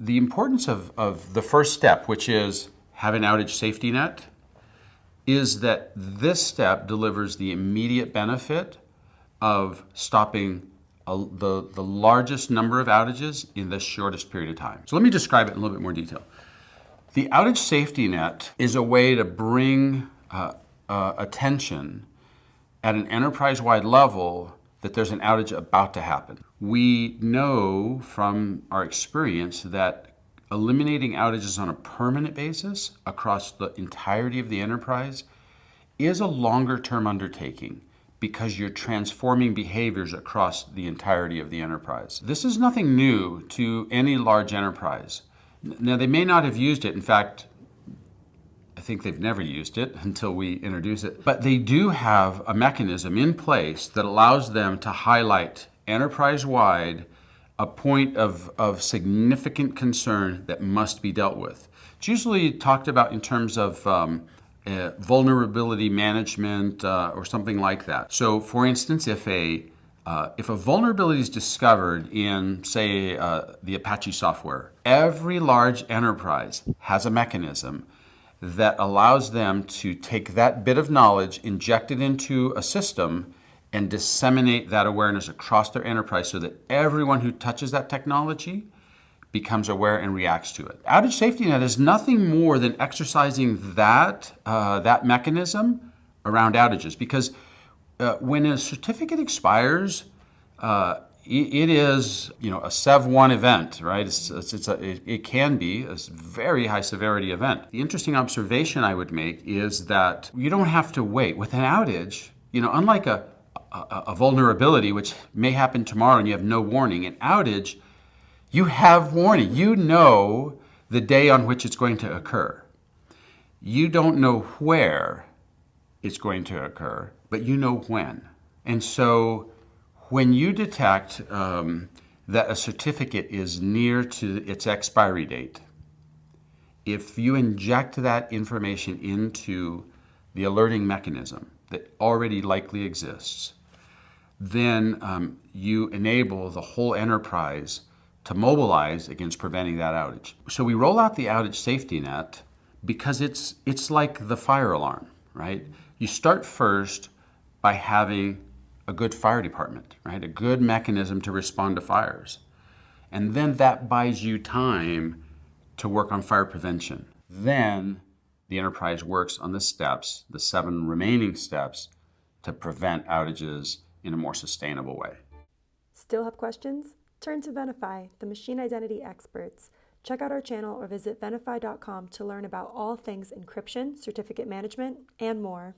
the importance of the first step, which is have an outage safety net, is that this step delivers the immediate benefit of stopping the largest number of outages in the shortest period of time. So let me describe it in a little bit more detail. The outage safety net is a way to bring attention at an enterprise-wide level that there's an outage about to happen. We know from our experience that eliminating outages on a permanent basis across the entirety of the enterprise is a longer-term undertaking because you're transforming behaviors across the entirety of the enterprise. This is nothing new to any large enterprise. Now, they may not have used it. In fact, I think they've never used it until we introduce it. But they do have a mechanism in place that allows them to highlight enterprise-wide a point of significant concern that must be dealt with. It's usually talked about in terms of vulnerability management or something like that. So, for instance, if a vulnerability is discovered in, say, the Apache software, every large enterprise has a mechanism that allows them to take that bit of knowledge, inject it into a system, and disseminate that awareness across their enterprise so that everyone who touches that technology becomes aware and reacts to it. Outage Safety Net is nothing more than exercising that mechanism around outages, because when a certificate expires, it is, a SEV1 event, right? It can be a very high severity event. The interesting observation I would make is that you don't have to wait. With an outage, unlike a vulnerability, which may happen tomorrow and you have no warning, an outage, you have warning. You know the day on which it's going to occur. You don't know where it's going to occur, but you know when. And so when you detect that a certificate is near to its expiry date, if you inject that information into the alerting mechanism that already likely exists, then you enable the whole enterprise to mobilize against preventing that outage. So we roll out the outage safety net because it's like the fire alarm, right? You start first by having a good fire department, right? A good mechanism to respond to fires. And then that buys you time to work on fire prevention. Then the enterprise works on the steps, the 7 remaining steps, to prevent outages in a more sustainable way. Still have questions? Turn to Venafi, the machine identity experts. Check out our channel or visit venafi.com to learn about all things encryption, certificate management, and more.